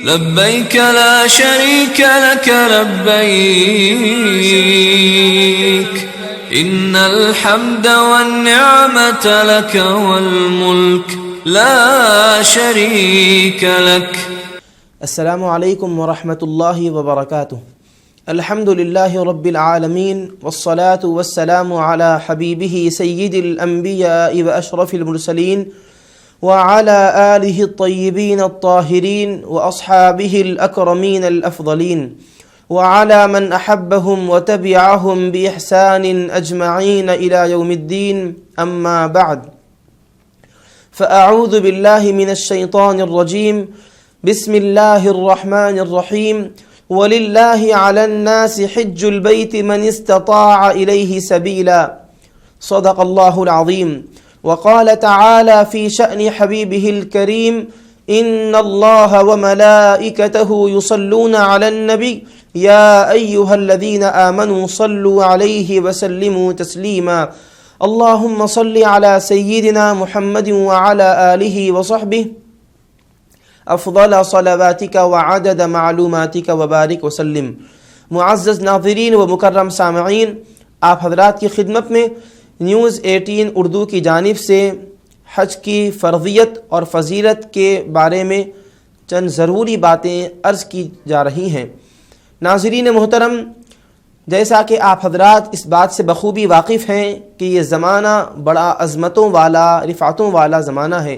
لبيك لا شريك لك لبيك إن الحمد والنعمة لك والملك لا شريك لك. السلام علیکم ورحمۃ اللہ وبرکاتہ. الحمد للہ رب العالمین والصلاة والسلام علی حبیبہ سید الانبیاء واشرف المرسلین وعلى آلہ الطیبین الطاہرین واصحابہ الاکرمین الافضلین وعلى من احبهم وتبعهم باحسان اجمعین الى یوم الدین. اما بعد فاعوذ باللہ من الشیطان الرجیم. بسم اللہ الرحمن الرحیم. وَلِلَّهِ عَلَى النَّاسِ حِجُّ الْبَيْتِ مَنِ اسْتَطَاعَ إِلَيْهِ سَبِيلًا. صدق اللہ العظیم. وقال تعالى في شأن حبيبه الكريم إن الله وملائكته يصلون على النبي يا أيها الذين آمنوا صلوا عليه وسلموا تسليما. اللهم صل على سيدنا محمد وعلى آله وصحبه افضل صلواتک وعدد معلوماتک وبارک وسلم. معزز ناظرین و مکرم سامعین، آپ حضرات کی خدمت میں نیوز 18 اردو کی جانب سے حج کی فرضیت اور فضیلت کے بارے میں چند ضروری باتیں عرض کی جا رہی ہیں. ناظرین محترم، جیسا کہ آپ حضرات اس بات سے بخوبی واقف ہیں کہ یہ زمانہ بڑا عظمتوں والا، رفعتوں والا زمانہ ہے،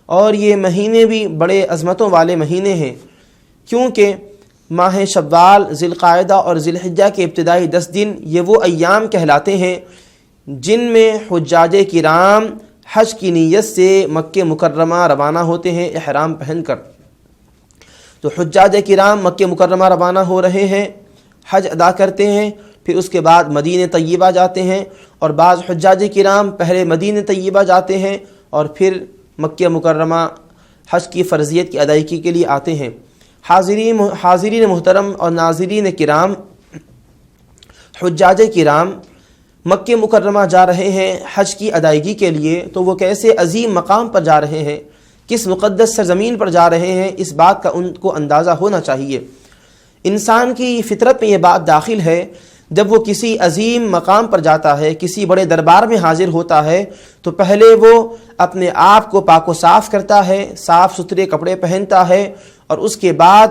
اور یہ مہینے بھی بڑے عظمتوں والے مہینے ہیں، کیونکہ ماہ شوال، ذی القعدہ اور ذی الحجہ کے ابتدائی 10 دن یہ وہ ایام کہلاتے ہیں جن میں حجاج کرام حج کی نیت سے مکہ مکرمہ روانہ ہوتے ہیں احرام پہن کر. تو حجاج کرام مکہ مکرمہ روانہ ہو رہے ہیں، حج ادا کرتے ہیں، پھر اس کے بعد مدینہ طیبہ جاتے ہیں، اور بعض حجاج کرام پہلے مدینہ طیبہ جاتے ہیں اور پھر مکہ مکرمہ حج کی فرضیت کی ادائیگی کے لیے آتے ہیں. حاضرین محترم اور ناظرین کرام، حجاج کرام مکہ مکرمہ جا رہے ہیں حج کی ادائیگی کے لیے، تو وہ کیسے عظیم مقام پر جا رہے ہیں، کس مقدس سرزمین پر جا رہے ہیں، اس بات کا ان کو اندازہ ہونا چاہیے. انسان کی فطرت میں یہ بات داخل ہے، جب وہ کسی عظیم مقام پر جاتا ہے، کسی بڑے دربار میں حاضر ہوتا ہے، تو پہلے وہ اپنے آپ کو پاک و صاف کرتا ہے، صاف ستھرے کپڑے پہنتا ہے، اور اس کے بعد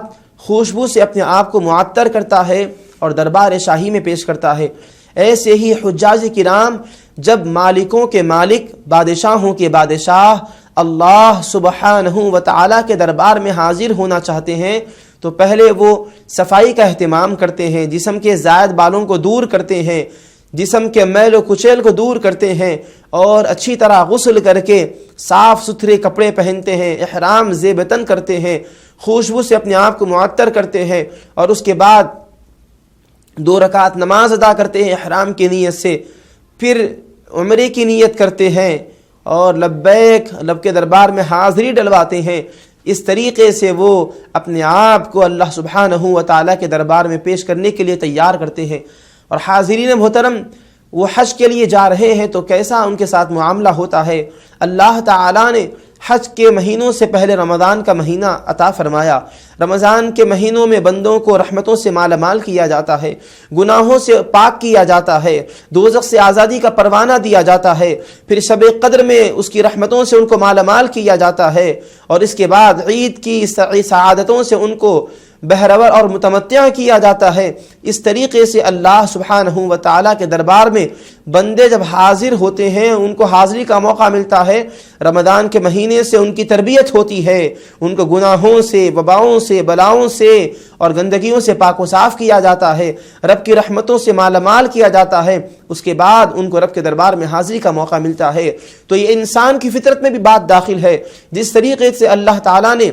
خوشبو سے اپنے آپ کو معطر کرتا ہے اور دربار شاہی میں پیش کرتا ہے. ایسے ہی حجاج کرام جب مالکوں کے مالک، بادشاہوں کے بادشاہ اللہ سبحانہ و تعالی کے دربار میں حاضر ہونا چاہتے ہیں، تو پہلے وہ صفائی کا اہتمام کرتے ہیں، جسم کے زائد بالوں کو دور کرتے ہیں، جسم کے میل و کچیل کو دور کرتے ہیں، اور اچھی طرح غسل کر کے صاف ستھرے کپڑے پہنتے ہیں، احرام زیب تن کرتے ہیں، خوشبو سے اپنے آپ کو معطر کرتے ہیں، اور اس کے بعد 2 رکعت نماز ادا کرتے ہیں احرام کی نیت سے، پھر عمرے کی نیت کرتے ہیں اور لبیک لب کے دربار میں حاضری ڈلواتے ہیں. اس طریقے سے وہ اپنے آپ کو اللہ سبحانہ و تعالیٰ کے دربار میں پیش کرنے کے لیے تیار کرتے ہیں. اور حاضرین محترم، وہ حج کے لیے جا رہے ہیں تو کیسا ان کے ساتھ معاملہ ہوتا ہے. اللہ تعالیٰ نے حج کے مہینوں سے پہلے رمضان کا مہینہ عطا فرمایا. رمضان کے مہینوں میں بندوں کو رحمتوں سے مالا مال کیا جاتا ہے، گناہوں سے پاک کیا جاتا ہے، دوزخ سے آزادی کا پروانہ دیا جاتا ہے، پھر شب قدر میں اس کی رحمتوں سے ان کو مالا مال کیا جاتا ہے، اور اس کے بعد عید کی سعادتوں سے ان کو بہرور اور متمتع کیا جاتا ہے. اس طریقے سے اللہ سبحانہ و تعالیٰ کے دربار میں بندے جب حاضر ہوتے ہیں، ان کو حاضری کا موقع ملتا ہے. رمضان کے مہینے سے ان کی تربیت ہوتی ہے، ان کو گناہوں سے، وباؤں سے، بلاؤں سے اور گندگیوں سے پاک و صاف کیا جاتا ہے، رب کی رحمتوں سے مالا مال کیا جاتا ہے. اس کے بعد ان کو رب کے دربار میں حاضری کا موقع ملتا ہے. تو یہ انسان کی فطرت میں بھی بات داخل ہے. جس طریقے سے اللہ تعالیٰ نے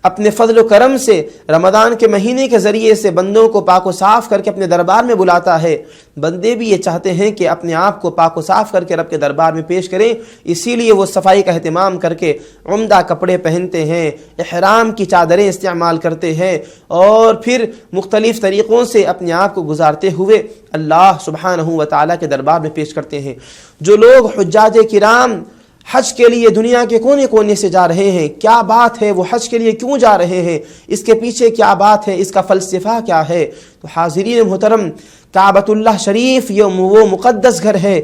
اپنے فضل و کرم سے رمضان کے مہینے کے ذریعے سے بندوں کو پاک و صاف کر کے اپنے دربار میں بلاتا ہے، بندے بھی یہ چاہتے ہیں کہ اپنے آپ کو پاک و صاف کر کے رب کے دربار میں پیش کریں. اسی لیے وہ صفائی کا اہتمام کر کے عمدہ کپڑے پہنتے ہیں، احرام کی چادریں استعمال کرتے ہیں، اور پھر مختلف طریقوں سے اپنے آپ کو گزارتے ہوئے اللہ سبحانہ و تعالیٰ کے دربار میں پیش کرتے ہیں. جو لوگ حجاج کرام حج کے لیے دنیا کے کونے کونے سے جا رہے ہیں، کیا بات ہے، وہ حج کے لیے کیوں جا رہے ہیں، اس کے پیچھے کیا بات ہے، اس کا فلسفہ کیا ہے؟ تو حاضرین محترم، کعبۃ اللہ شریف یہ وہ مقدس گھر ہے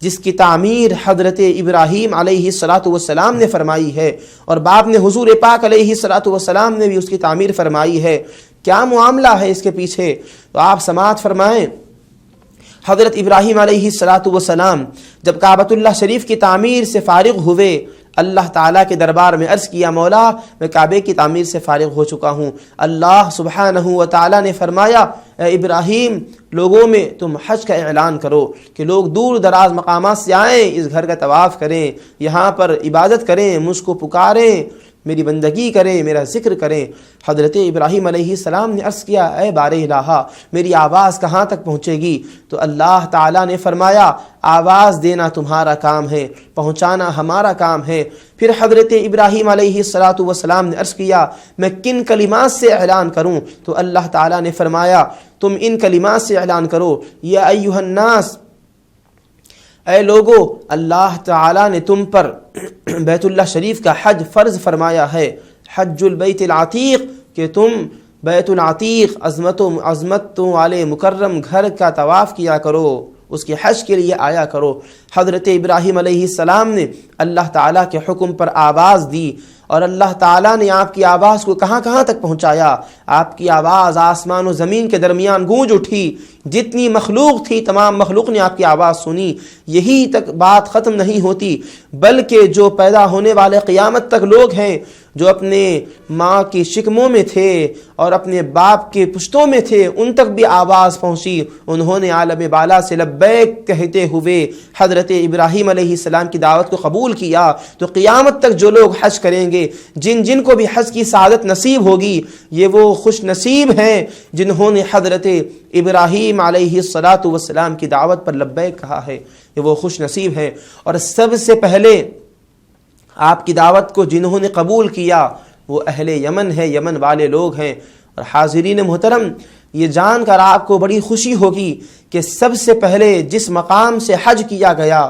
جس کی تعمیر حضرت ابراہیم علیہ السلام نے فرمائی ہے، اور بعد میں حضور پاک علیہ السلام نے بھی اس کی تعمیر فرمائی ہے۔ کیا معاملہ ہے اس کے پیچھے؟ تو آپ سماعت فرمائیں، حضرت ابراہیم علیہ السلام جب کعبۃ اللہ شریف کی تعمیر سے فارغ ہوئے، اللہ تعالیٰ کے دربار میں عرض کیا، مولا میں کعبے کی تعمیر سے فارغ ہو چکا ہوں۔ اللہ سبحانہ و تعالیٰ نے فرمایا، اے ابراہیم لوگوں میں تم حج کا اعلان کرو کہ لوگ دور دراز مقامات سے آئیں، اس گھر کا طواف کریں، یہاں پر عبادت کریں، مجھ کو پکاریں، میری بندگی کریں، میرا ذکر کریں۔ حضرت ابراہیم علیہ السلام نے عرض کیا، اے بار الہا میری آواز کہاں تک پہنچے گی؟ تو اللہ تعالیٰ نے فرمایا، آواز دینا تمہارا کام ہے، پہنچانا ہمارا کام ہے۔ پھر حضرت ابراہیم علیہ السلام نے عرض کیا، میں کن کلمات سے اعلان کروں؟ تو اللہ تعالیٰ نے فرمایا، تم ان کلمات سے اعلان کرو، یا ایھا الناس، اے لوگو، اللہ تعالیٰ نے تم پر بیت اللہ شریف کا حج فرض فرمایا ہے، حج البیت العتیق، کہ تم بیت العتیق عظمتوں والے مکرم گھر کا طواف کیا کرو، اس کے حج کے لیے آیا کرو۔ حضرت ابراہیم علیہ السلام نے اللہ تعالیٰ کے حکم پر آواز دی، اور اللہ تعالیٰ نے آپ کی آواز کو کہاں کہاں تک پہنچایا؟ آپ کی آواز آسمان و زمین کے درمیان گونج اٹھی، جتنی مخلوق تھی تمام مخلوق نے آپ کی آواز سنی۔ یہی تک بات ختم نہیں ہوتی، بلکہ جو پیدا ہونے والے قیامت تک لوگ ہیں، جو اپنے ماں کی شکموں میں تھے اور اپنے باپ کے پشتوں میں تھے، ان تک بھی آواز پہنچی، انہوں نے عالم بالا سے لبیک کہتے ہوئے حضرت ابراہیم علیہ السلام کی دعوت کو قبول کیا۔ تو قیامت تک جو لوگ حج کریں گے، جن کو بھی حج کی سعادت نصیب ہوگی، یہ وہ خوش نصیب ہیں جنہوں نے حضرت ابراہیم علیہ السلام کی دعوت پر لبیک کہا ہے، یہ وہ خوش نصیب ہیں۔ اور سب سے پہلے آپ کی دعوت کو جنہوں نے قبول کیا وہ اہل یمن ہے، یمن والے لوگ ہیں۔ اور حاضرین محترم، یہ جان کر آپ کو بڑی خوشی ہوگی کہ سب سے پہلے جس مقام سے حج کیا گیا،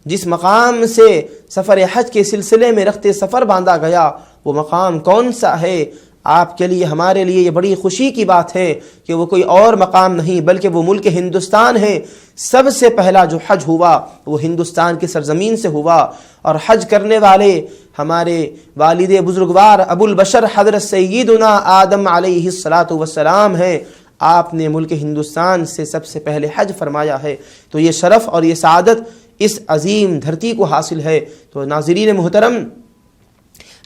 جس مقام سے سفر حج کے سلسلے میں رخت سفر باندھا گیا، وہ مقام کون سا ہے؟ آپ کے لیے، ہمارے لیے یہ بڑی خوشی کی بات ہے کہ وہ کوئی اور مقام نہیں بلکہ وہ ملک ہندوستان ہے۔ سب سے پہلا جو حج ہوا وہ ہندوستان کی سرزمین سے ہوا، اور حج کرنے والے ہمارے والد بزرگوار ابو البشر حضرت سیدنا آدم علیہ السلام ہیں۔ آپ نے ملک ہندوستان سے سب سے پہلے حج فرمایا ہے، تو یہ شرف اور یہ سعادت اس عظیم دھرتی کو حاصل ہے۔ تو ناظرین محترم،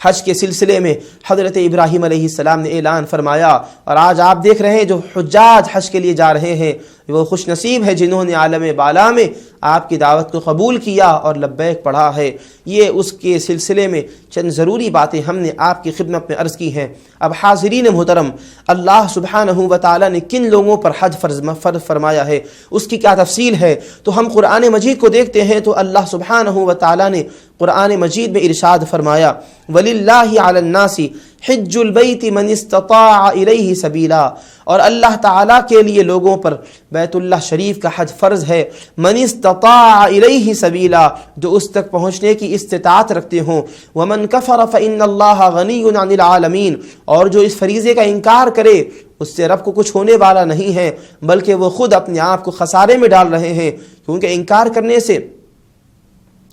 حج کے سلسلے میں حضرت ابراہیم علیہ السلام نے اعلان فرمایا، اور آج آپ دیکھ رہے ہیں جو حجاج حج کے لیے جا رہے ہیں، وہ خوش نصیب ہے جنہوں نے عالم بالا میں آپ کی دعوت کو قبول کیا اور لبیک پڑھا ہے۔ یہ اس کے سلسلے میں چند ضروری باتیں ہم نے آپ کی خدمت میں عرض کی ہیں۔ اب حاضرین محترم، اللہ سبحانہ و تعالیٰ نے کن لوگوں پر حج فرض فرمایا ہے، اس کی کیا تفصیل ہے؟ تو ہم قرآن مجید کو دیکھتے ہیں تو اللہ سبحانہ و تعالیٰ نے قرآن مجید میں ارشاد فرمایا، وَلِلَّهِ عَلَى النَّاسِ حِجُّ الْبَيْتِ مَنِ اسْتَطَاعَ إِلَيْهِ سَبِيلًا، اور اللہ تعالیٰ کے لیے لوگوں پر بیت اللہ شریف کا حج فرض ہے، من استطاع الیہ سبیلا، جو اس تک پہنچنے کی استطاعت رکھتے ہوں، ومن کفر فإن اللہ غنی عن العالمین، اور جو اس فریضے کا انکار کرے اس سے رب کو کچھ ہونے والا نہیں ہے بلکہ وہ خود اپنے آپ کو خسارے میں ڈال رہے ہیں، کیونکہ انکار کرنے سے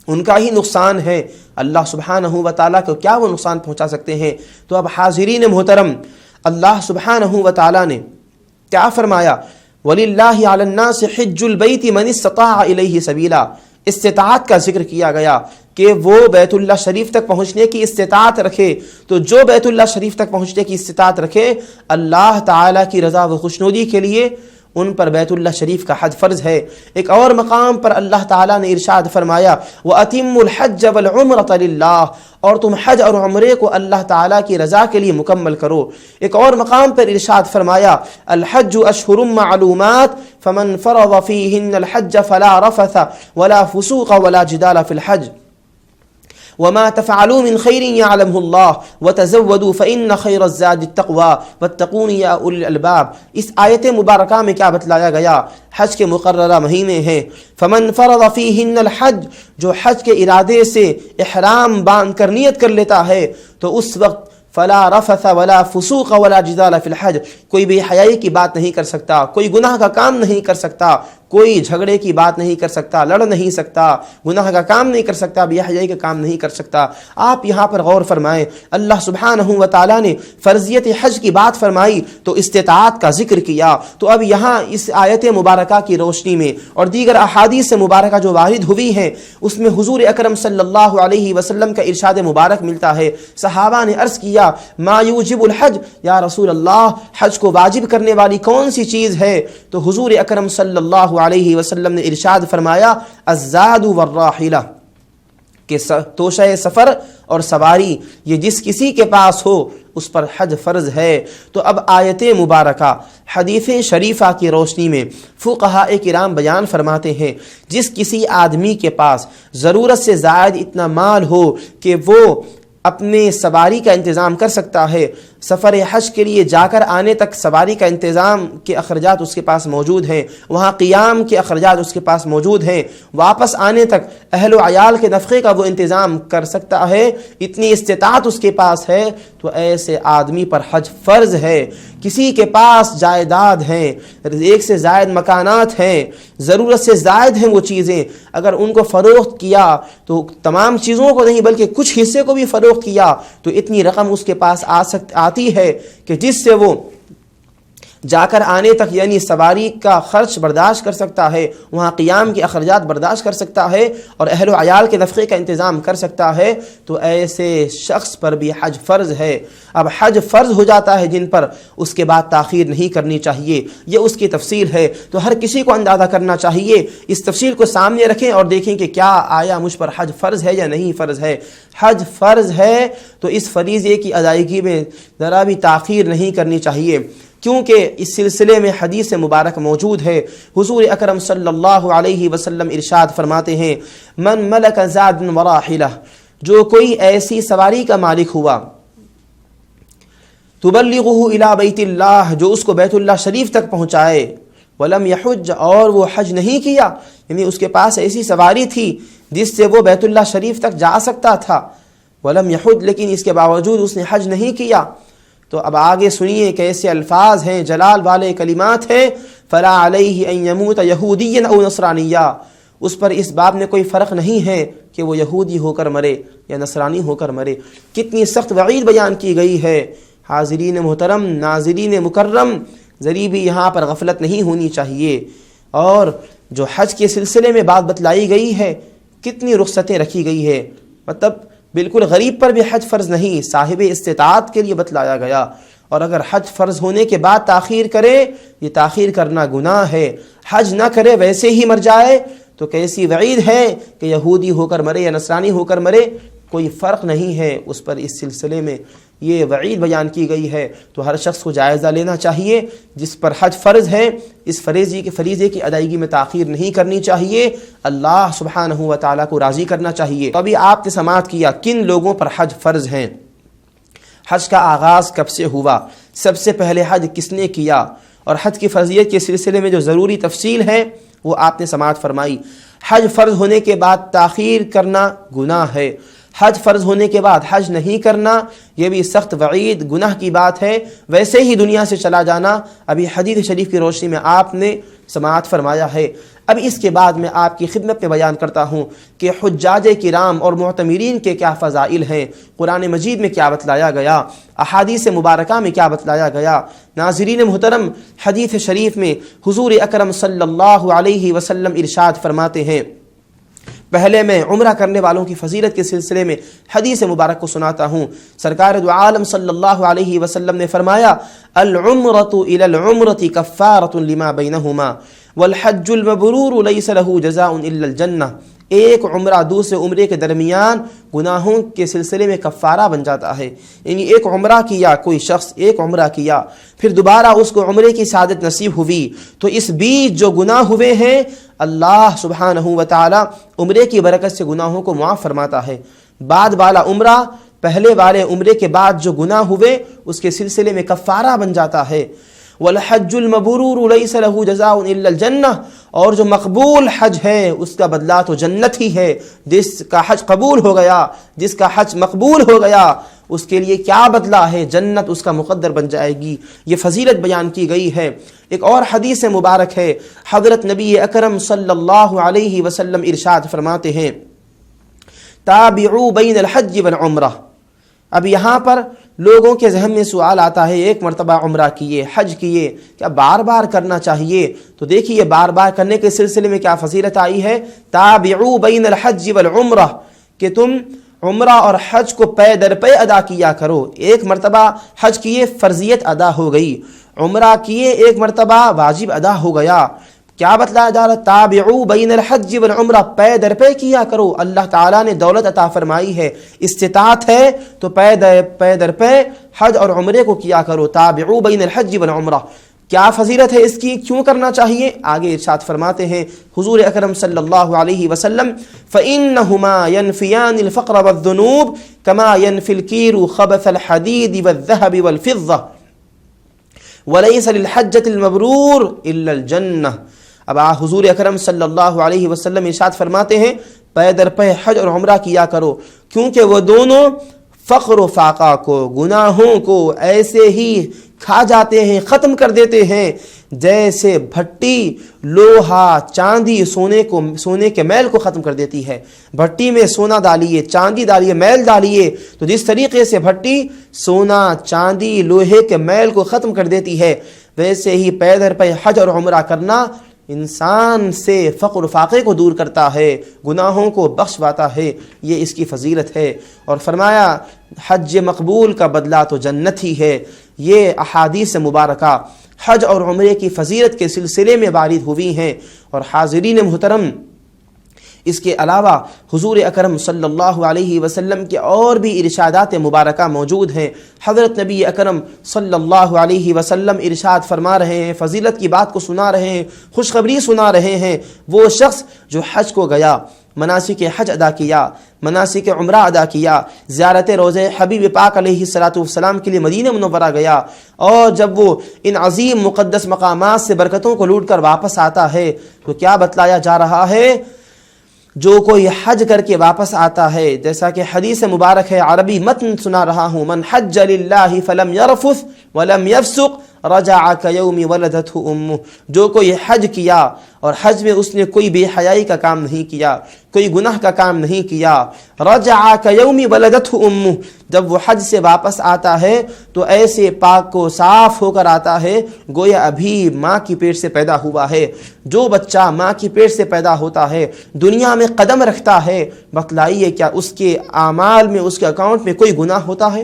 ان کا ہی نقصان ہے، اللہ سبحانہ و تعالیٰ کو کیا وہ نقصان پہنچا سکتے ہیں۔ تو اب حاضرین محترم، اللہ سبحانہ و تعالیٰ نے کیا فرمایا؟ وَلِلَّهِ عَلَى النَّاسِ حِجُّ الْبَيْتِ مَنِ اسْتَطَاعَ إِلَيْهِ سَبِيلًا، استطاعت کا ذکر کیا گیا کہ وہ بیت اللہ شریف تک پہنچنے کی استطاعت رکھے۔ تو جو بیت اللہ شریف تک پہنچنے کی استطاعت رکھے، اللہ تعالیٰ کی رضا و خوشنودی کے لیے ان پر بیت اللہ شریف کا حج فرض ہے۔ ایک اور مقام پر اللہ تعالیٰ نے ارشاد فرمایا، وَأَتِمُّ الْحَجَّ وَالْعُمْرَةَ لِلَّهِ، اور تم حج اور عمرے کو اللہ تعالیٰ کی رضا کے لیے مکمل کرو۔ ایک اور مقام پر ارشاد فرمایا، الحج اشہر معلومات فمن فرض فیہن الحج فلا رفث ولا فسوق ولا جدال فی الحج وما تفعلوا من خیر یعلمہ اللہ وتزودوا فإن خیر الزاد التقوی واتقون یا اولی الالباب۔ اس آیت مبارکہ میں کیا بتلایا گیا؟ حج کے مقررہ مہینے ہیں، فمن فرض فیہن الحج، جو حج کے ارادے سے احرام باندھ کر نیت کر لیتا ہے تو اس وقت فلا رفث ولا فسوق ولا جدال فی الحج، کوئی بے حیائی کی بات نہیں کر سکتا، کوئی گناہ کا کام نہیں کر سکتا، کوئی جھگڑے کی بات نہیں کر سکتا، لڑ نہیں سکتا، گناہ کا کام نہیں کر سکتا، بے حیائی کا کام نہیں کر سکتا۔ آپ یہاں پر غور فرمائیں، اللہ سبحانہ و تعالیٰ نے فرضیت حج کی بات فرمائی تو استطاعت کا ذکر کیا۔ تو اب یہاں اس آیت مبارکہ کی روشنی میں اور دیگر احادیث مبارکہ جو وارد ہوئی ہیں اس میں حضور اکرم صلی اللہ علیہ وسلم کا ارشاد مبارک ملتا ہے۔ صحابہ نے عرض کیا ما یوجب الحج، یا رسول اللہ حج کو واجب کرنے والی کون سی چیز ہے؟ تو حضور اکرم صلی اللہ علیہ وسلم نے ارشاد فرمایا الزاد والراحلہ، کہ توشہ سفر اور سواری یہ جس کسی کے پاس ہو اس پر حج فرض ہے۔ تو اب آیت مبارکہ حدیث شریفہ کی روشنی میں فقہاء کرام بیان فرماتے ہیں جس کسی آدمی کے پاس ضرورت سے زائد اتنا مال ہو کہ وہ اپنے سواری کا انتظام کر سکتا ہے، سفر حج کے لیے جا کر آنے تک سواری کا انتظام کے اخراجات اس کے پاس موجود ہیں، وہاں قیام کے اخراجات اس کے پاس موجود ہیں، واپس آنے تک اہل و عیال کے نفقے کا وہ انتظام کر سکتا ہے، اتنی استطاعت اس کے پاس ہے، تو ایسے آدمی پر حج فرض ہے۔ کسی کے پاس جائیداد ہیں، ایک سے زائد مکانات ہیں، ضرورت سے زائد ہیں وہ چیزیں، اگر ان کو فروخت کیا تو تمام چیزوں کو نہیں بلکہ کچھ حصے کو بھی فروخت کیا تو اتنی رقم اس کے پاس آتی ہے کہ جس سے وہ جا کر آنے تک یعنی سواری کا خرچ برداشت کر سکتا ہے، وہاں قیام کے اخراجات برداشت کر سکتا ہے اور اہل و عیال کے نفقے کا انتظام کر سکتا ہے، تو ایسے شخص پر بھی حج فرض ہے۔ اب حج فرض ہو جاتا ہے جن پر، اس کے بعد تاخیر نہیں کرنی چاہیے، یہ اس کی تفصیل ہے۔ تو ہر کسی کو اندازہ کرنا چاہیے، اس تفصیل کو سامنے رکھیں اور دیکھیں کہ کیا آیا مجھ پر حج فرض ہے یا نہیں فرض ہے۔ حج فرض ہے تو اس فریضے کی ادائیگی میں ذرا بھی تاخیر نہیں کرنی چاہیے، کیونکہ اس سلسلے میں حدیث مبارک موجود ہے۔ حضور اکرم صلی اللہ علیہ وسلم ارشاد فرماتے ہیں من ملک زاد وراحلہ، جو کوئی ایسی سواری کا مالک ہوا تبلغہ الی بیت اللہ، جو اس کو بیت اللہ شریف تک پہنچائے، ولم یحج، اور وہ حج نہیں کیا، یعنی اس کے پاس ایسی سواری تھی جس سے وہ بیت اللہ شریف تک جا سکتا تھا، ولم یحج، لیکن اس کے باوجود اس نے حج نہیں کیا۔ تو اب آگے سنیے کیسے الفاظ ہیں، جلال والے کلمات ہیں، فلا علیہ ان یموت یہودیا او نصرانیا، اس پر اس باب میں کوئی فرق نہیں ہے کہ وہ یہودی ہو کر مرے یا نصرانی ہو کر مرے۔ کتنی سخت وعید بیان کی گئی ہے۔ حاضرین محترم، ناظرین مکرم، ذری بھی یہاں پر غفلت نہیں ہونی چاہیے۔ اور جو حج کے سلسلے میں بات بتلائی گئی ہے، کتنی رخصتیں رکھی گئی ہے، مطلب بالکل غریب پر بھی حج فرض نہیں، صاحب استطاعت کے لیے بتلایا گیا۔ اور اگر حج فرض ہونے کے بعد تاخیر کرے، یہ تاخیر کرنا گناہ ہے۔ حج نہ کرے ویسے ہی مر جائے تو کیسی وعید ہے کہ یہودی ہو کر مرے یا نصرانی ہو کر مرے، کوئی فرق نہیں ہے اس پر۔ اس سلسلے میں یہ وعید بیان کی گئی ہے، تو ہر شخص کو جائزہ لینا چاہیے جس پر حج فرض ہے، اس فریضے کی ادائیگی میں تاخیر نہیں کرنی چاہیے، اللہ سبحانہ و تعالیٰ کو راضی کرنا چاہیے۔ تو ابھی آپ نے سماعت کیا کن لوگوں پر حج فرض ہیں، حج کا آغاز کب سے ہوا، سب سے پہلے حج کس نے کیا، اور حج کی فرضیت کے سلسلے میں جو ضروری تفصیل ہے وہ آپ نے سماعت فرمائی۔ حج فرض ہونے کے بعد تاخیر کرنا گناہ ہے، حج فرض ہونے کے بعد حج نہیں کرنا یہ بھی سخت وعید گناہ کی بات ہے، ویسے ہی دنیا سے چلا جانا ابھی حدیث شریف کی روشنی میں آپ نے سماعت فرمایا ہے۔ اب اس کے بعد میں آپ کی خدمت میں بیان کرتا ہوں کہ حجاج کرام اور معتمرین کے کیا فضائل ہیں، قرآن مجید میں کیا بتلایا گیا، احادیث مبارکہ میں کیا بتلایا گیا۔ ناظرین محترم، حدیث شریف میں حضور اکرم صلی اللہ علیہ وسلم ارشاد فرماتے ہیں، پہلے میں عمرہ کرنے والوں کی فضیلت کے سلسلے میں حدیث مبارک کو سناتا ہوں۔ سرکار دو عالم صلی اللہ علیہ وسلم نے فرمایا العمرۃ الی العمرۃ کفارۃ لما بینہما والحج المبرور لیس له جزاء الا الجنہ، ایک عمرہ دوسرے عمرے کے درمیان گناہوں کے سلسلے میں کفارہ بن جاتا ہے، یعنی ایک عمرہ کیا کوئی شخص، ایک عمرہ کیا پھر دوبارہ اس کو عمرے کی سعادت نصیب ہوئی، تو اس بیچ جو گناہ ہوئے ہیں اللہ سبحانہ و تعالی عمرے کی برکت سے گناہوں کو معاف فرماتا ہے۔ بعد والا عمرہ پہلے والے عمرے کے بعد جو گناہ ہوئے اس کے سلسلے میں کفارہ بن جاتا ہے۔ والحج المبرور ليس له جزاء الا الجنہ، اور جو مقبول حج ہے اس کا بدلہ تو جنت ہی ہے۔ جس کا حج قبول ہو گیا، جس کا حج مقبول ہو گیا، اس کے لیے کیا بدلہ ہے، جنت اس کا مقدر بن جائے گی۔ یہ فضیلت بیان کی گئی ہے۔ ایک اور حدیث مبارک ہے، حضرت نبی اکرم صلی اللہ علیہ وسلم ارشاد فرماتے ہیں تابعوا بین الحج والعمرہ۔ اب یہاں پر لوگوں کے ذہن میں سوال آتا ہے، ایک مرتبہ عمرہ کیے، حج کیے، کیا بار بار کرنا چاہیے؟ تو دیکھیے بار بار کرنے کے سلسلے میں کیا فضیلت آئی ہے، تابعوا بین الحج والعمرہ، کہ تم عمرہ اور حج کو پے در پے ادا کیا کرو۔ ایک مرتبہ حج کیے، فرضیت ادا ہو گئی، عمرہ کیے ایک مرتبہ، واجب ادا ہو گیا۔ کیا بتلایا جا رہا، تابعوا بین الحج والعمرہ، پے در پے کیا کرو۔ اللہ تعالیٰ نے دولت عطا فرمائی ہے، استطاعت ہے تو پے در پے حج اور عمرے کو کیا کرو۔ تابعوا بین الحج والعمرہ، کیا فضیلت ہے اس کی، کیوں کرنا چاہیے؟ آگے ارشاد فرماتے ہیں حضور اکرم صلی اللہ علیہ وسلم فَإِنَّهُمَا يَنْفِيَانِ الْفَقْرَ وَالذُّنُوبَ كَمَا يَنْفِي الْكِيرُ خَبَثَ الْحَدِيدِ وَالذَّهَبِ وَالْفِضَّةِ وَلَيْسَ لِلْحَجَّةِ الْمَبْرُورِ إِلَّا الْجَنَّةِ۔ اب حضور اکرم صلی اللہ علیہ وسلم ارشاد فرماتے ہیں پے در پے حج اور عمرہ کیا کرو، کیونکہ وہ دونوں فقر و فاقہ کو، گناہوں کو ایسے ہی کھا جاتے ہیں، ختم کر دیتے ہیں جیسے بھٹی لوہا چاندی سونے کے میل کو ختم کر دیتی ہے۔ بھٹی میں سونا ڈالیے، چاندی ڈالیے، میل ڈالیے، تو جس طریقے سے بھٹی سونا چاندی لوہے کے میل کو ختم کر دیتی ہے، ویسے ہی پے در پے حج اور عمرہ کرنا انسان سے فقر و فاقے کو دور کرتا ہے، گناہوں کو بخشواتا ہے۔ یہ اس کی فضیلت ہے۔ اور فرمایا حج مقبول کا بدلہ تو جنت ہی ہے۔ یہ احادیث مبارکہ حج اور عمرے کی فضیلت کے سلسلے میں وارد ہوئی ہیں۔ اور حاضرین محترم، اس کے علاوہ حضور اکرم صلی اللہ علیہ وسلم کے اور بھی ارشادات مبارکہ موجود ہیں۔ حضرت نبی اکرم صلی اللہ علیہ وسلم ارشاد فرما رہے ہیں، فضیلت کی بات کو سنا رہے ہیں، خوشخبری سنا رہے ہیں۔ وہ شخص جو حج کو گیا، مناسک حج ادا کیا، مناسک عمرہ ادا کیا، زیارت روضہ حبیب پاک علیہ السلام کے لیے مدینہ منورہ گیا، اور جب وہ ان عظیم مقدس مقامات سے برکتوں کو لوٹ کر واپس آتا ہے تو کیا بتلایا جا رہا ہے، جو کوئی حج کر کے واپس آتا ہے، جیسا کہ حدیث مبارک ہے، عربی متن سنا رہا ہوں، من حج للہ فلم یرفث ولم یفسق رجع کیوم ولدتہ امہ، جو کوئی حج کیا اور حج میں اس نے کوئی بے حیائی کا کام نہیں کیا، کوئی گناہ کا کام نہیں کیا، رجع کیوم ولدتہ امہ، جب وہ حج سے واپس آتا ہے تو ایسے پاک کو صاف ہو کر آتا ہے گویا ابھی ماں کی پیٹ سے پیدا ہوا ہے۔ جو بچہ ماں کی پیٹ سے پیدا ہوتا ہے، دنیا میں قدم رکھتا ہے، بتلائیے کیا اس کے اعمال میں، اس کے اکاؤنٹ میں کوئی گناہ ہوتا ہے؟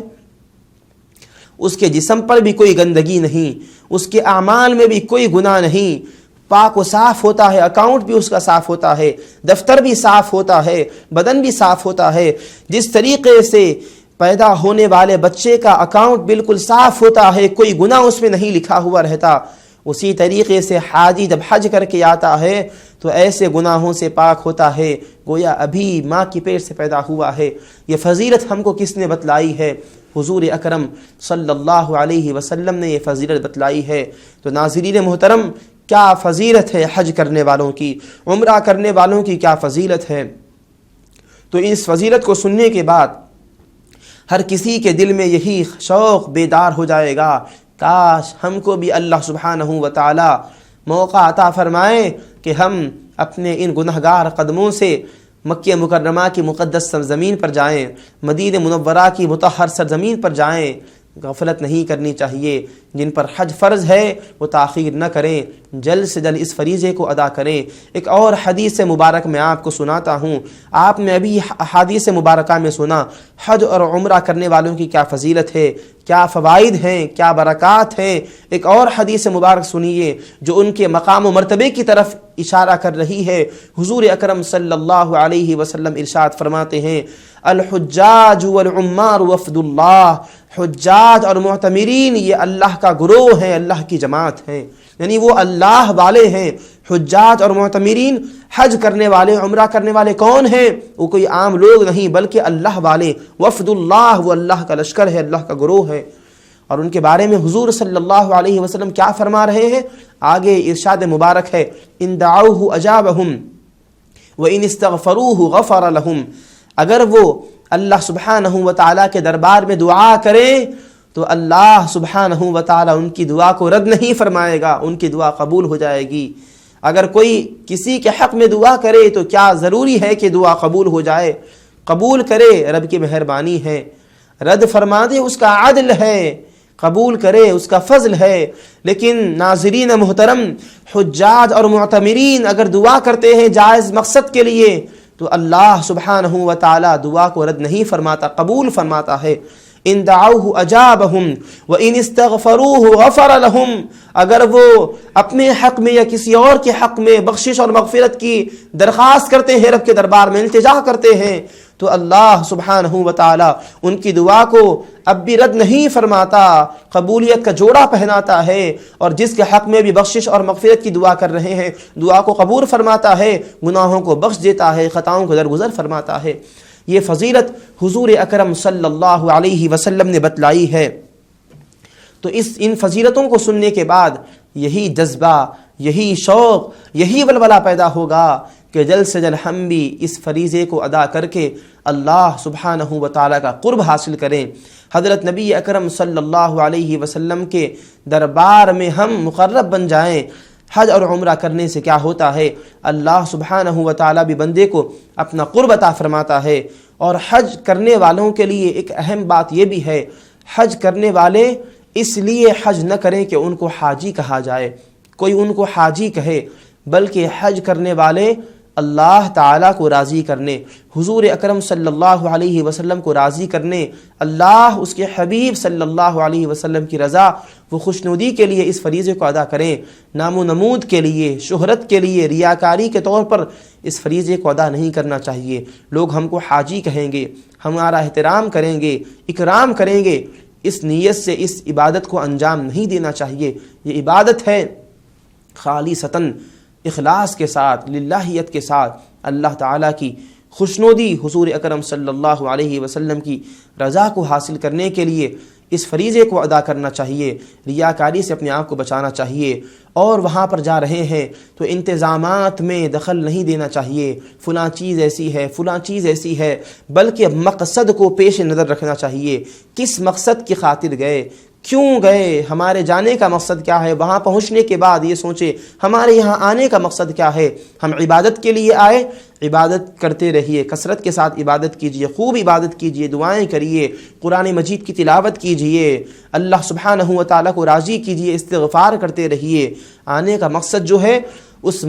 اس کے جسم پر بھی کوئی گندگی نہیں، اس کے اعمال میں بھی کوئی گناہ نہیں، پاک و صاف ہوتا ہے، اکاؤنٹ بھی اس کا صاف ہوتا ہے، دفتر بھی صاف ہوتا ہے، بدن بھی صاف ہوتا ہے۔ جس طریقے سے پیدا ہونے والے بچے کا اکاؤنٹ بالکل صاف ہوتا ہے، کوئی گناہ اس میں نہیں لکھا ہوا رہتا، اسی طریقے سے حاجی جب حج کر کے آتا ہے تو ایسے گناہوں سے پاک ہوتا ہے گویا ابھی ماں کی پیٹ سے پیدا ہوا ہے۔ یہ فضیلت ہم کو کس نے بتلائی ہے؟ حضور اکرم صلی اللہ علیہ وسلم نے یہ فضیلت بتلائی ہے۔ تو ناظرین محترم، کیا فضیلت ہے حج کرنے والوں کی، عمرہ کرنے والوں کی کیا فضیلت ہے۔ تو اس فضیلت کو سننے کے بعد ہر کسی کے دل میں یہی شوق بیدار ہو جائے گا، کاش ہم کو بھی اللہ سبحانہ و تعالی موقع عطا فرمائے کہ ہم اپنے ان گنہگار قدموں سے مکہ مکرمہ کی مقدس سرزمین پر جائیں، مدینہ منورہ کی مطہر سرزمین پر جائیں۔ غفلت نہیں کرنی چاہیے، جن پر حج فرض ہے وہ تاخیر نہ کریں، جلد سے جلد اس فریضے کو ادا کریں۔ ایک اور حدیث مبارک میں آپ کو سناتا ہوں، آپ نے ابھی حدیث مبارکہ میں سنا حج اور عمرہ کرنے والوں کی کیا فضیلت ہے، کیا فوائد ہیں، کیا برکات ہیں۔ ایک اور حدیث مبارک سنیے جو ان کے مقام و مرتبے کی طرف اشارہ کر رہی ہے۔ حضور اکرم صلی اللہ علیہ وسلم ارشاد فرماتے ہیں، الحجاج والعمار وفد اللہ، حجاج اور معتمرین یہ اللہ کا گروہ ہیں، اللہ کی جماعت ہیں، یعنی وہ اللہ والے ہیں، حجاج اور معتمرین، حج کرنے والے، عمرہ کرنے والے کون ہیں؟ وہ کوئی عام لوگ نہیں بلکہ اللہ والے، وفد اللہ، وہ اللہ کا لشکر ہے، اللہ کا گروہ ہے۔ اور ان کے بارے میں حضور صلی اللہ علیہ وسلم کیا فرما رہے ہیں؟ آگے ارشاد مبارک ہے، ان دعوہ اجابہم وَإِنِ اسْتَغْفَرُوهُ غَفَرَ لَهُمْ، اگر وہ اللہ سبحانہ وتعالیٰ کے دربار میں دعا کریں تو اللہ سبحانہ وتعالیٰ ان کی دعا کو رد نہیں فرمائے گا، ان کی دعا قبول ہو جائے گی۔ اگر کوئی کسی کے حق میں دعا کرے تو کیا ضروری ہے کہ دعا قبول ہو جائے؟ قبول کرے رب کی مہربانی ہے، رد فرما دے اس کا عدل ہے، قبول کرے اس کا فضل ہے۔ لیکن ناظرین محترم، حجاج اور معتمرین اگر دعا کرتے ہیں جائز مقصد کے لیے تو اللہ سبحانہ وتعالی دعا کو رد نہیں فرماتا، قبول فرماتا ہے۔ ان دعوہ اجابہم وان استغفروہ غفر لہم، اگر وہ اپنے حق میں یا کسی اور کے حق میں بخشش اور مغفرت کی درخواست کرتے ہیں، رب کے دربار میں التجا کرتے ہیں تو اللہ سبحانہ وتعالی ان کی دعا کو اب بھی رد نہیں فرماتا، قبولیت کا جوڑا پہناتا ہے، اور جس کے حق میں بھی بخشش اور مغفرت کی دعا کر رہے ہیں دعا کو قبول فرماتا ہے، گناہوں کو بخش دیتا ہے، خطاؤں کو درگزر فرماتا ہے۔ یہ فضیلت حضور اکرم صلی اللہ علیہ وسلم نے بتلائی ہے۔ تو ان فضیلتوں کو سننے کے بعد یہی جذبہ، یہی شوق، یہی ولولہ پیدا ہوگا کہ جلد سے جلد ہم بھی اس فریضے کو ادا کر کے اللہ سبحانہ وتعالی کا قرب حاصل کریں، حضرت نبی اکرم صلی اللہ علیہ وسلم کے دربار میں ہم مقرب بن جائیں۔ حج اور عمرہ کرنے سے کیا ہوتا ہے؟ اللہ سبحانہ وتعالی بھی بندے کو اپنا قرب عطا فرماتا ہے۔ اور حج کرنے والوں کے لیے ایک اہم بات یہ بھی ہے، حج کرنے والے اس لیے حج نہ کریں کہ ان کو حاجی کہا جائے، کوئی ان کو حاجی کہے، بلکہ حج کرنے والے اللہ تعالیٰ کو راضی کرنے، حضور اکرم صلی اللہ علیہ وسلم کو راضی کرنے، اللہ اس کے حبیب صلی اللہ علیہ وسلم کی رضا و خوشنودی کے لیے اس فریضے کو ادا کریں، نام و نمود کے لیے، شہرت کے لیے، ریاکاری کے طور پر اس فریضے کو ادا نہیں کرنا چاہیے۔ لوگ ہم کو حاجی کہیں گے، ہمارا احترام کریں گے، اکرام کریں گے، اس نیت سے اس عبادت کو انجام نہیں دینا چاہیے۔ یہ عبادت ہے خالصتاً، اخلاص کے ساتھ، للہیت کے ساتھ، اللہ تعالیٰ کی خوشنودی، حضور اکرم صلی اللہ علیہ وسلم کی رضا کو حاصل کرنے کے لیے اس فریضے کو ادا کرنا چاہیے، ریاکاری سے اپنے آپ کو بچانا چاہیے۔ اور وہاں پر جا رہے ہیں تو انتظامات میں دخل نہیں دینا چاہیے، فلاں چیز ایسی ہے، فلاں چیز ایسی ہے، بلکہ مقصد کو پیش نظر رکھنا چاہیے۔ کس مقصد کی خاطر گئے، کیوں گئے، ہمارے جانے کا مقصد کیا ہے، وہاں پہنچنے کے بعد یہ سوچے ہمارے یہاں آنے کا مقصد کیا ہے۔ ہم عبادت کے لیے آئے، عبادت کرتے رہیے، کثرت کے ساتھ عبادت کیجیے، خوب عبادت کیجیے، دعائیں کریے، قرآن مجید کی تلاوت کیجیے، اللہ سبحانہ و تعالیٰ کو راضی کیجیے، استغفار کرتے رہیے۔ آنے کا مقصد جو ہے اس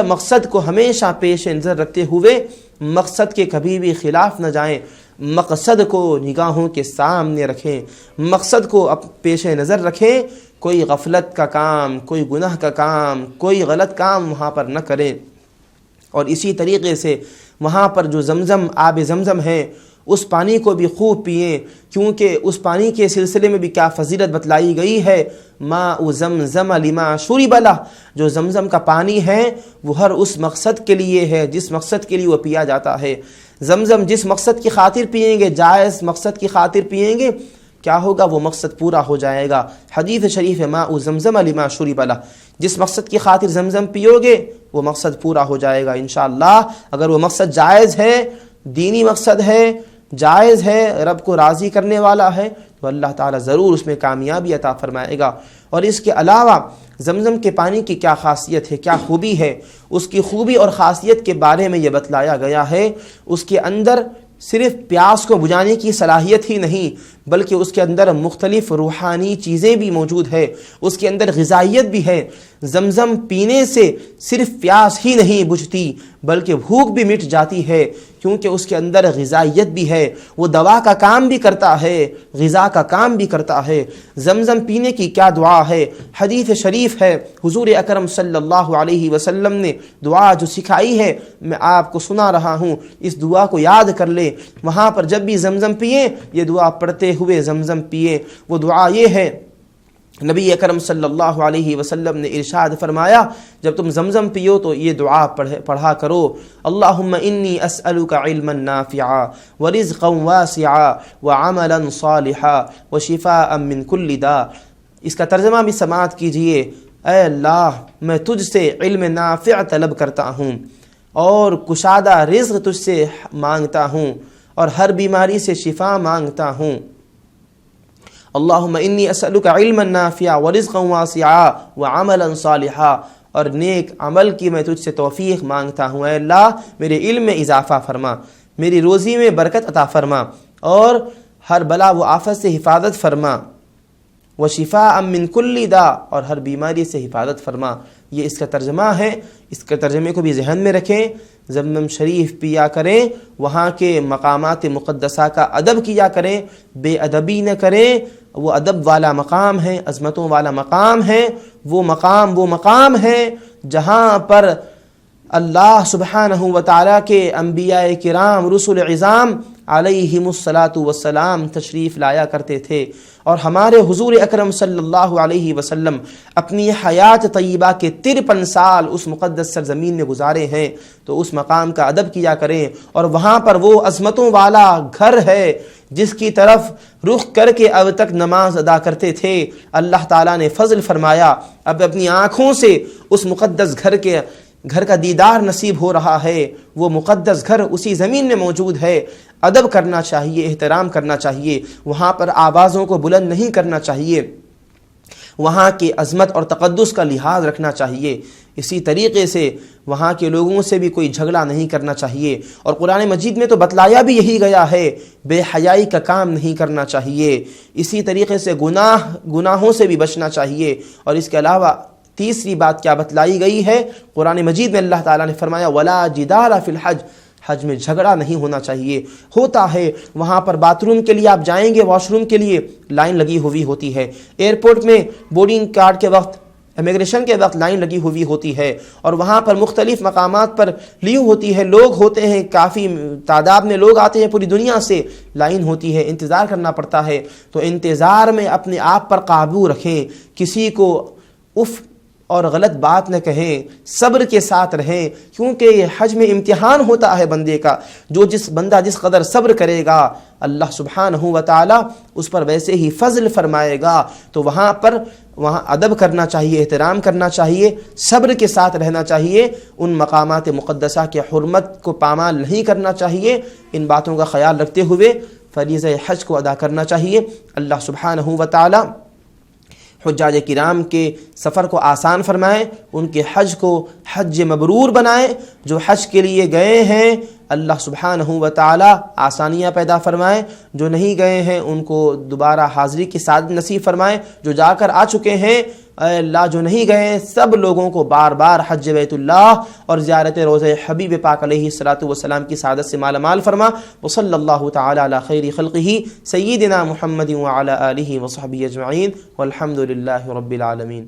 مقصد کو ہمیشہ پیش نظر رکھتے ہوئے مقصد کے کبھی بھی خلاف نہ جائیں، مقصد کو نگاہوں کے سامنے رکھیں، مقصد کو پیش نظر رکھیں، کوئی غفلت کا کام، کوئی گناہ کا کام، کوئی غلط کام وہاں پر نہ کریں۔ اور اسی طریقے سے وہاں پر جو زمزم، آب زمزم ہے، اس پانی کو بھی خوب پئیں، کیونکہ اس پانی کے سلسلے میں بھی کیا فضیلت بتلائی گئی ہے، ماء زمزم لما شرب لہ، جو زمزم کا پانی ہے وہ ہر اس مقصد کے لیے ہے جس مقصد کے لیے وہ پیا جاتا ہے۔ زمزم جس مقصد کی خاطر پئیں گے، جائز مقصد کی خاطر پئیں گے، کیا ہوگا؟ وہ مقصد پورا ہو جائے گا۔ حدیث شریف ہے ماء زمزم لما شرب لہ، جس مقصد کی خاطر زمزم پیو گے وہ مقصد پورا ہو جائے گا انشاءاللہ۔ اگر وہ مقصد جائز ہے، دینی مقصد ہے، جائز ہے، رب کو راضی کرنے والا ہے، تو اللہ تعالیٰ ضرور اس میں کامیابی عطا فرمائے گا۔ اور اس کے علاوہ زمزم کے پانی کی کیا خاصیت ہے، کیا خوبی ہے، اس کی خوبی اور خاصیت کے بارے میں یہ بتلایا گیا ہے۔ اس کے اندر صرف پیاس کو بجھانے کی صلاحیت ہی نہیں، بلکہ اس کے اندر مختلف روحانی چیزیں بھی موجود ہے، اس کے اندر غذائیت بھی ہے۔ زمزم پینے سے صرف پیاس ہی نہیں بجھتی بلکہ بھوک بھی مٹ جاتی ہے، کیونکہ اس کے اندر غذائیت بھی ہے، وہ دوا کا کام بھی کرتا ہے، غذا کا کام بھی کرتا ہے۔ زمزم پینے کی کیا دعا ہے، حدیث شریف ہے، حضور اکرم صلی اللہ علیہ وسلم نے دعا جو سکھائی ہے میں آپ کو سنا رہا ہوں، اس دعا کو یاد کر لیں۔ وہاں پر جب بھی زمزم پیئیں یہ دعا پڑھتے ہوئے زمزم پیئیں۔ وہ دعا یہ ہے، نبی اکرم صلی اللہ علیہ وسلم نے ارشاد فرمایا جب تم زمزم پیو تو یہ دعا پڑھا کرو، اللہم انی اسألک علما نافعا ورزقا واسعا وعملا صالحا وشفاء من کل داء۔ اس کا ترجمہ بھی سماعت کیجئے، اے اللہ میں تجھ سے علم نافع طلب کرتا ہوں اور کشادہ رزق تجھ سے مانگتا ہوں اور ہر بیماری سے شفا مانگتا ہوں۔ اللہم انی اسألک علما نافعا ورزقا واسعا وعملا صالحا، اور نیک عمل کی میں تجھ سے توفیق مانگتا ہوں۔ اے اللہ میرے علم میں اضافہ فرما، میری روزی میں برکت عطا فرما اور ہر بلا و آفت سے حفاظت فرما، وشفاء من کل داء، اور ہر بیماری سے حفاظت فرما۔ یہ اس کا ترجمہ ہے، اس کے ترجمے کو بھی ذہن میں رکھیں۔ زمزم شریف پیا کریں، وہاں کے مقامات مقدسہ کا ادب کیا کریں، بے ادبی نہ کریں۔ وہ ادب والا مقام ہے، عظمتوں والا مقام ہے، وہ مقام ہے جہاں پر اللہ سبحانہ و تعالیٰ کے انبیاء کرام رسل عظام علیہم الصلاۃ والسلام تشریف لایا کرتے تھے، اور ہمارے حضور اکرم صلی اللہ علیہ وسلم اپنی حیات طیبہ کے 53 سال اس مقدس سرزمین میں گزارے ہیں۔ تو اس مقام کا ادب کیا کریں، اور وہاں پر وہ عظمتوں والا گھر ہے جس کی طرف رخ کر کے اب تک نماز ادا کرتے تھے۔ اللہ تعالیٰ نے فضل فرمایا، اب اپنی آنکھوں سے اس مقدس گھر کا دیدار نصیب ہو رہا ہے۔ وہ مقدس گھر اسی زمین میں موجود ہے۔ ادب کرنا چاہیے، احترام کرنا چاہیے، وہاں پر آوازوں کو بلند نہیں کرنا چاہیے، وہاں کی عظمت اور تقدس کا لحاظ رکھنا چاہیے۔ اسی طریقے سے وہاں کے لوگوں سے بھی کوئی جھگڑا نہیں کرنا چاہیے، اور قرآن مجید میں تو بتلایا بھی یہی گیا ہے، بے حیائی کا کام نہیں کرنا چاہیے۔ اسی طریقے سے گناہوں سے بھی بچنا چاہیے۔ اور اس کے علاوہ تیسری بات کیا بتلائی گئی ہے؟ قرآن مجید میں اللہ تعالیٰ نے فرمایا وَلَا جِدَالَ فِي الْحَجِّ، حج میں جھگڑا نہیں ہونا چاہیے۔ ہوتا ہے وہاں پر باتھ روم کے لیے آپ جائیں گے، واش روم کے لیے لائن لگی ہوئی ہوتی ہے، ایئرپورٹ میں بورڈنگ کارڈ کے وقت، امیگریشن کے وقت لائن لگی ہوئی ہوتی ہے، اور وہاں پر مختلف مقامات پر لیو ہوتی ہے، لوگ ہوتے ہیں، کافی تعداد میں لوگ آتے ہیں پوری دنیا سے، لائن ہوتی ہے، انتظار کرنا پڑتا ہے۔ تو انتظار میں اپنے آپ پر قابو رکھیں، کسی کو اف اور غلط بات نہ کہیں، صبر کے ساتھ رہیں، کیونکہ یہ حج میں امتحان ہوتا ہے بندے کا۔ بندہ جس قدر صبر کرے گا اللہ سبحانہ و تعالی اس پر ویسے ہی فضل فرمائے گا۔ تو وہاں ادب کرنا چاہیے، احترام کرنا چاہیے، صبر کے ساتھ رہنا چاہیے، ان مقامات مقدسہ کے حرمت کو پامال نہیں کرنا چاہیے۔ ان باتوں کا خیال رکھتے ہوئے فریضہ حج کو ادا کرنا چاہیے۔ اللہ سبحانہ و تعالی حجاج کرام کے سفر کو آسان فرمائیں، ان کے حج کو حج مبرور بنائیں۔ جو حج کے لیے گئے ہیں اللہ سبحانہ و تعالی آسانیاں پیدا فرمائیں، جو نہیں گئے ہیں ان کو دوبارہ حاضری کی سعادت نصیب فرمائیں، جو جا کر آ چکے ہیں اے اللہ جو نہیں گئے ہیں سب لوگوں کو بار بار حج بیت اللہ اور زیارت روضہ حبیب پاک علیہ الصلوۃ والسلام کی سعادت سے مالا مال فرما۔ وصلی اللہ تعالی علی خیر خلقہ سیدنا محمد وعلی آلہ وصحبہ اجمعین والحمد للہ رب العالمین۔